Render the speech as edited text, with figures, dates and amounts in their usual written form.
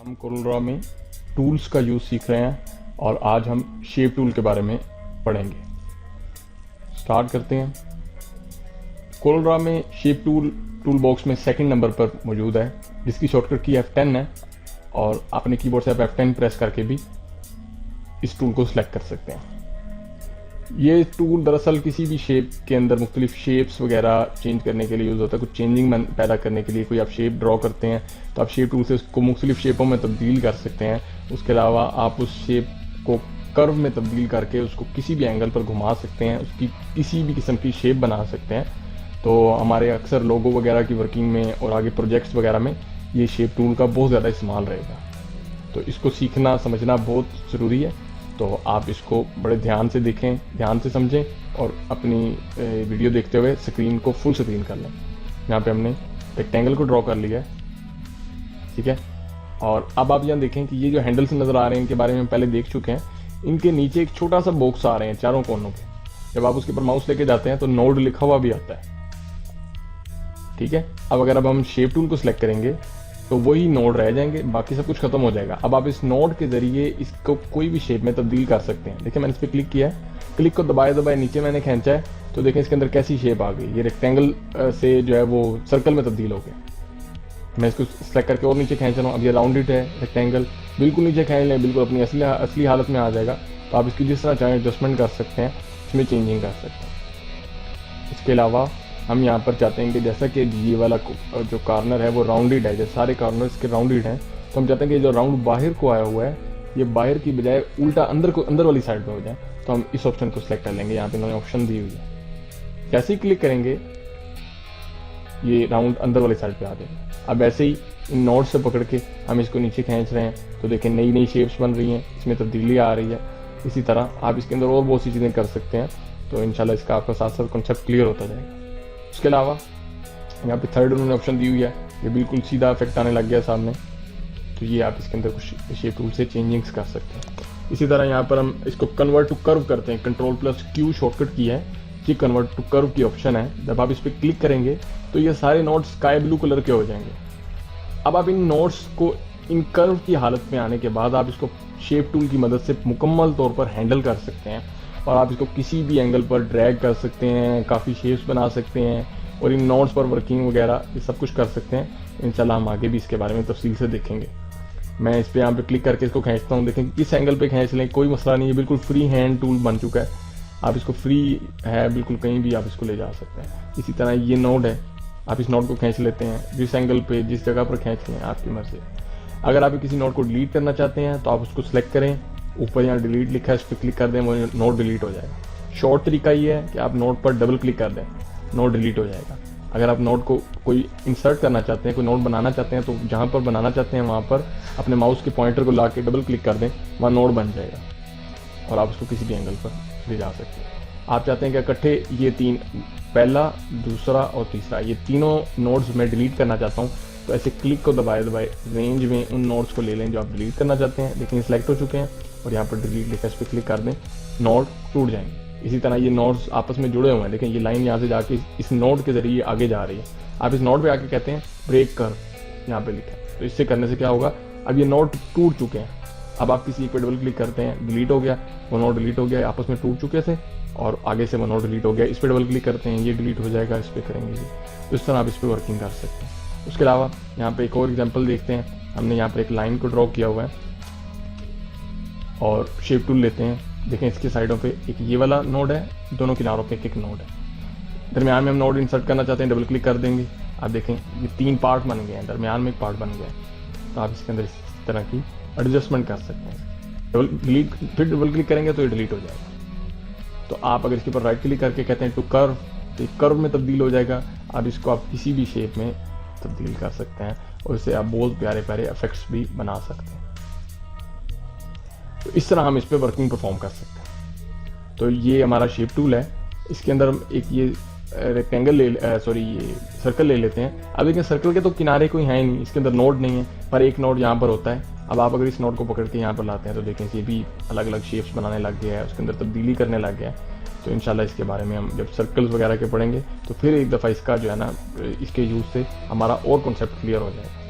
हम कोरल में टूल्स का यूज़ सीख रहे हैं और आज हम शेप टूल के बारे में पढ़ेंगे। स्टार्ट करते हैं। कोरल में शेप टूल टूल बॉक्स में सेकंड नंबर पर मौजूद है, जिसकी शॉर्टकट की F10 है और अपने कीबोर्ड से आप F10 प्रेस करके भी इस टूल को सिलेक्ट कर सकते हैं। ये टूल दरअसल किसी भी शेप के अंदर मुख्तलिफ शेप्स वगैरह चेंज करने के लिए यूज़ होता है। कुछ चेंजिंग पैदा करने के लिए कोई आप शेप ड्रॉ करते हैं तो आप शेप टूल से उसको मुख्तलिफ शेपों में तब्दील कर सकते हैं। उसके अलावा आप उस शेप को कर्व में तब्दील करके उसको किसी भी एंगल पर घुमा सकते हैं, उसकी किसी भी किस्म की शेप बना सकते हैं। तो हमारे अक्सर लोगो वगैरह की वर्किंग में और आगे प्रोजेक्ट्स वगैरह में ये शेप टूल का बहुत ज़्यादा इस्तेमाल रहेगा। तो इसको सीखना समझना बहुत ज़रूरी है। तो आप इसको बड़े ध्यान से देखें, ध्यान से समझें और अपनी वीडियो देखते हुए स्क्रीन को फुल स्क्रीन कर लें। यहाँ पे हमने रेक्टेंगल को ड्रॉ कर लिया है, ठीक है। और अब आप यहाँ देखें कि ये जो हैंडल्स नज़र आ रहे हैं इनके बारे में हम पहले देख चुके हैं। इनके नीचे एक छोटा सा बॉक्स आ रहे हैं चारों कोनों पे। जब आप उसके ऊपर माउस लेके जाते हैं तो नोड लिखा हुआ भी आता है, ठीक है। अब हम शेप टूल को सिलेक्ट करेंगे तो वही नोड रह जाएंगे, बाकी सब कुछ खत्म हो जाएगा। अब आप इस नोड के जरिए इसको कोई भी शेप में तब्दील कर सकते हैं। देखिए मैंने इस पर क्लिक किया है, क्लिक को दबाए दबाए नीचे मैंने खींचा है तो देखें इसके अंदर कैसी शेप आ गई। ये रेक्टेंगल से जो है वो सर्कल में तब्दील हो गया। मैं इसको सेलेक्ट करके और नीचे खींच रहा हूँ। अब ये राउंडेड है रेक्टेंगल, बिल्कुल नीचे खींच लें, बिल्कुल अपनी असली हालत में आ जाएगा। तो आप इसकी जिस तरह चाहें एडजस्टमेंट कर सकते हैं, इसमें चेंजिंग कर सकते हैं। इसके अलावा हम यहाँ पर चाहते हैं कि जैसा कि ये वाला जो कॉर्नर है वो राउंडेड है, जैसे सारे कॉर्नर इसके राउंडेड हैं, तो हम चाहते हैं कि जो राउंड बाहर को आया हुआ है ये बाहर की बजाय उल्टा अंदर वाली साइड में हो जाए। तो हम इस ऑप्शन को सिलेक्ट कर लेंगे। यहाँ पे इन्होंने ऑप्शन दी हुई है, जैसे ही क्लिक करेंगे ये राउंड अंदर वाली साइड पे आ जाएगा। अब ऐसे ही इन नोड से पकड़ के हम इसको नीचे खींच रहे हैं तो देखें नई नई शेप्स बन रही हैं, इसमें तब्दीली आ रही है। इसी तरह आप इसके अंदर और बहुत सी चीज़ें कर सकते हैं। तो इंशाल्लाह इसका आपका साथ साथ कॉन्सेप्ट क्लियर होता जाएगा। उसके अलावा यहाँ पे थर्ड उन्होंने ऑप्शन दी हुई है, ये बिल्कुल सीधा इफेक्ट आने लग गया सामने। तो ये आप इसके अंदर कुछ शेप टूल से चेंजिंग्स कर सकते हैं। इसी तरह यहाँ पर हम इसको कन्वर्ट टू कर्व करते हैं। Ctrl+Q शॉर्टकट की है, ये कन्वर्ट टू कर्व की ऑप्शन है। जब आप इस पर क्लिक करेंगे तो ये सारे नोड्स स्काई ब्लू कलर के हो जाएंगे। अब आप इन नोड्स को इन कर्व की हालत में आने के बाद आप इसको शेप टूल की मदद से मुकम्मल तौर पर हैंडल कर सकते हैं और आप इसको किसी भी एंगल पर ड्रैग कर सकते हैं, काफ़ी शेप्स बना सकते हैं और इन नोड्स पर वर्किंग वगैरह ये सब कुछ कर सकते हैं। इंशाल्लाह हम आगे भी इसके बारे में तफसील से देखेंगे। मैं इस पर यहाँ पे क्लिक करके इसको खींचता हूँ। देखें किस एंगल पे खींच लें, कोई मसला नहीं है, बिल्कुल फ्री हैंड टूल बन चुका है। आप इसको फ्री है, बिल्कुल कहीं भी आप इसको ले जा सकते हैं। इसी तरह ये नोड है, आप इस नोड को खींच लेते हैं, जिस एंगल पे जिस जगह पर खींच लें आपकी मर्जी। अगर आप किसी नोड को डिलीट करना चाहते हैं तो आप उसको सिलेक्ट करें, ऊपर यहाँ डिलीट लिखा है, इस पर क्लिक कर दें, वो नोड डिलीट हो जाएगा। शॉर्ट तरीका ये है कि आप नोड पर डबल क्लिक कर दें, नोड डिलीट हो जाएगा। अगर आप नोड को कोई इंसर्ट करना चाहते हैं, कोई नोड बनाना चाहते हैं, तो जहाँ पर बनाना चाहते हैं वहाँ पर अपने माउस के पॉइंटर को ला के डबल क्लिक कर दें, वहाँ नोड बन जाएगा और आप उसको किसी भी एंगल पर ले जा सकते हैं। आप चाहते हैं कि इकट्ठे ये तीन, पहला, दूसरा और तीसरा, ये तीनों नोड्स मैं डिलीट करना चाहता हूँ, तो ऐसे क्लिक को दबाए दबाए रेंज में उन नोड्स को ले लें जो आप डिलीट करना चाहते हैं। लेकिन सिलेक्ट हो चुके हैं और यहाँ पर डिलीट लिखा है, इस पर क्लिक कर दें, नोड टूट जाएंगे। इसी तरह ये नोड्स आपस में जुड़े हुए हैं। देखें ये लाइन यहाँ से जाके इस नोड के जरिए आगे जा रही है। आप इस नोड पे आके कहते हैं ब्रेक कर, यहाँ पे लिखा है। तो इससे करने से क्या होगा, अब ये नोड टूट चुके हैं। अब आप किसी एक पे डबल क्लिक करते हैं, डिलीट हो गया, वो नोड डिलीट हो गया, आपस में टूट चुके थे और आगे से वो नोड डिलीट हो गया। इस पर डबल क्लिक करते हैं, ये डिलीट हो जाएगा, इस पर करेंगे ये। तो इस तरह आप इस पर वर्किंग कर सकते हैं। उसके अलावा यहाँ पे एक और एग्जांपल देखते हैं। हमने यहाँ पर एक लाइन को ड्रॉ किया हुआ है और शेप टूल लेते हैं। देखें इसकी साइडों पे एक ये वाला नोड है, दोनों किनारों पे एक एक नोड है। दरमियान में हम नोड इंसर्ट करना चाहते हैं, डबल क्लिक कर देंगे। आप देखें ये तीन पार्ट बन गए हैं, दरमियान में एक पार्ट बन गया है। तो आप इसके अंदर इस तरह की एडजस्टमेंट कर सकते हैं। डबल डिलीट, फिर डबल क्लिक करेंगे तो ये डिलीट हो जाएगा। तो आप अगर इसके ऊपर राइट क्लिक करके कहते हैं टू कर्व, तो ये कर्व में तब्दील हो जाएगा। अब इसको आप किसी भी शेप में तब्दील कर सकते हैं और इससे आप बहुत प्यारे प्यारे इफेक्ट्स भी बना सकते हैं। तो इस तरह हम इस पर वर्किंग परफॉर्म कर सकते हैं। तो ये हमारा शेप टूल है। इसके अंदर हम एक ये रेक्टेंगल ये सर्कल ले लेते हैं। अब देखें सर्कल के तो किनारे कोई है नहीं, इसके अंदर नोड नहीं है, पर एक नोड यहाँ पर होता है। अब आप अगर इस नोड को पकड़ के यहाँ पर लाते हैं तो देखें ये भी अलग अलग शेप्स बनाने लग गया है, उसके अंदर तब्दीली करने लग गया है। तो इंशाल्लाह इसके बारे में हम जब सर्कल्स वगैरह के पढ़ेंगे तो फिर एक दफ़ा इसका जो है ना, इसके यूज़ से हमारा और कॉन्सेप्ट क्लियर हो जाएगा।